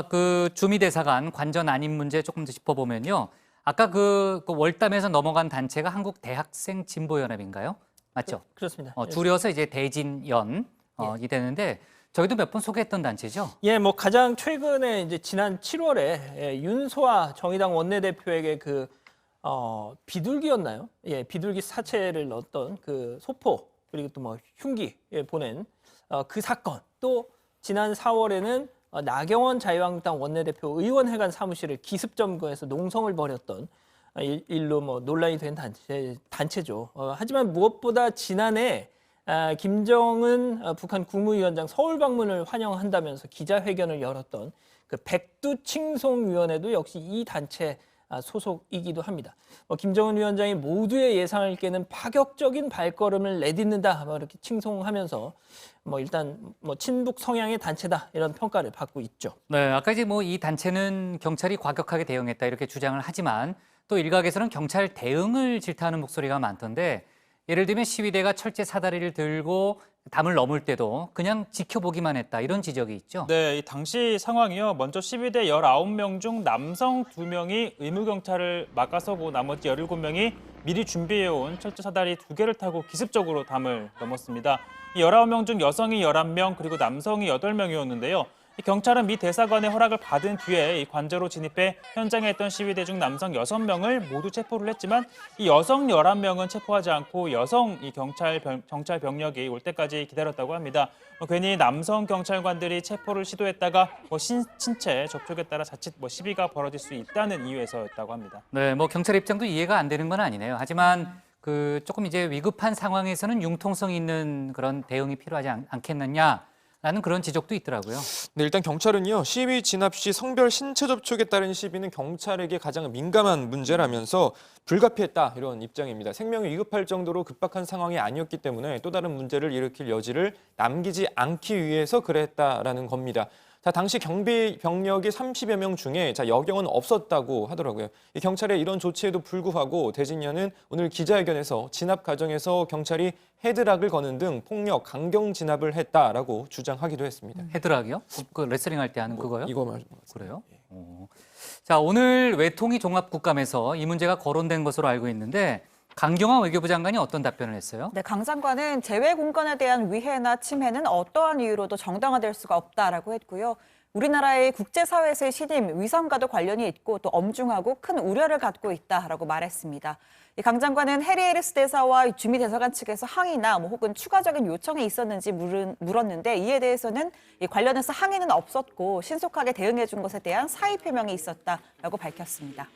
그 주미대사관 관전 안인 문제 조금 더 짚어보면요. 아까 그 월담에서 넘어간 단체가 한국대학생진보연합인가요? 맞죠? 그렇습니다. 줄여서 이제 대진연이 되는데 저희도 몇 번 소개했던 단체죠? 예, 뭐 가장 최근에 이제 지난 7월에 윤소아 정의당 원내대표에게 비둘기였나요? 예, 비둘기 사체를 넣었던 그 소포 그리고 또 뭐 흉기 보낸 그 사건. 또 지난 4월에는 나경원 자유한국당 원내대표 의원회관 사무실을 기습 점거해서 농성을 벌였던 일로 뭐 논란이 된 단체죠. 하지만 무엇보다 지난해 김정은 북한 국무위원장 서울 방문을 환영한다면서 기자회견을 열었던 그 백두칭송위원회도 역시 이 단체 소속이기도 합니다. 김정은 위원장이 모두의 예상을 깨는 파격적인 발걸음을 내딛는다 이렇게 칭송하면서 일단 친북 성향의 단체다 이런 평가를 받고 있죠. 네, 아까 이제 이 단체는 경찰이 과격하게 대응했다 이렇게 주장을 하지만 또 일각에서는 경찰 대응을 질타하는 목소리가 많던데 예를 들면 시위대가 철제 사다리를 들고 담을 넘을 때도 그냥 지켜보기만 했다 이런 지적이 있죠. 네, 이 당시 상황이요. 먼저 시위대 19명 중 남성 2명이 의무경찰을 막아서고 나머지 17명이 미리 준비해온 철제 사다리 2개를 타고 기습적으로 담을 넘었습니다. 이 19명 중 여성이 11명 그리고 남성이 8명이었는데요. 경찰은 미 대사관의 허락을 받은 뒤에 이 관저로 진입해 현장에 있던 시위대 중 남성 6명을 모두 체포를 했지만 이 여성 11명은 체포하지 않고 여성 경찰 병력이 올 때까지 기다렸다고 합니다. 괜히 남성 경찰관들이 체포를 시도했다가 신체 접촉에 따라 자칫 시비가 벌어질 수 있다는 이유에서였다고 합니다. 네, 경찰 입장도 이해가 안 되는 건 아니네요. 하지만 조금 이제 위급한 상황에서는 융통성 있는 그런 대응이 필요하지 않겠느냐. 라는 그런 지적도 있더라고요. 네, 일단 경찰은요. 시위 진압 시 성별 신체 접촉에 따른 시비는 경찰에게 가장 민감한 문제라면서 불가피했다 이런 입장입니다. 생명이 위급할 정도로 급박한 상황이 아니었기 때문에 또 다른 문제를 일으킬 여지를 남기지 않기 위해서 그랬다라는 겁니다. 당시 경비 병력이 30여 명 중에 여경은 없었다고 하더라고요. 이 경찰의 이런 조치에도 불구하고 대진연은 오늘 기자회견에서 진압 과정에서 경찰이 헤드락을 거는 등 폭력, 강경 진압을 했다라고 주장하기도 했습니다. 헤드락이요? 그 레슬링 할 때 하는 그거요? 이거 말이죠. 그래요? 자, 오늘 외통위 종합국감에서 이 문제가 거론된 것으로 알고 있는데 강경화 외교부 장관이 어떤 답변을 했어요? 네, 강 장관은 재외 공간에 대한 위해나 침해는 어떠한 이유로도 정당화될 수가 없다라고 했고요. 우리나라의 국제사회에서의 신임, 위상과도 관련이 있고 또 엄중하고 큰 우려를 갖고 있다라고 말했습니다. 강 장관은 해리 해리스 대사와 주미 대사관 측에서 항의나 혹은 추가적인 요청이 있었는지 물었는데 이에 대해서는 관련해서 항의는 없었고 신속하게 대응해 준 것에 대한 사의 표명이 있었다라고 밝혔습니다.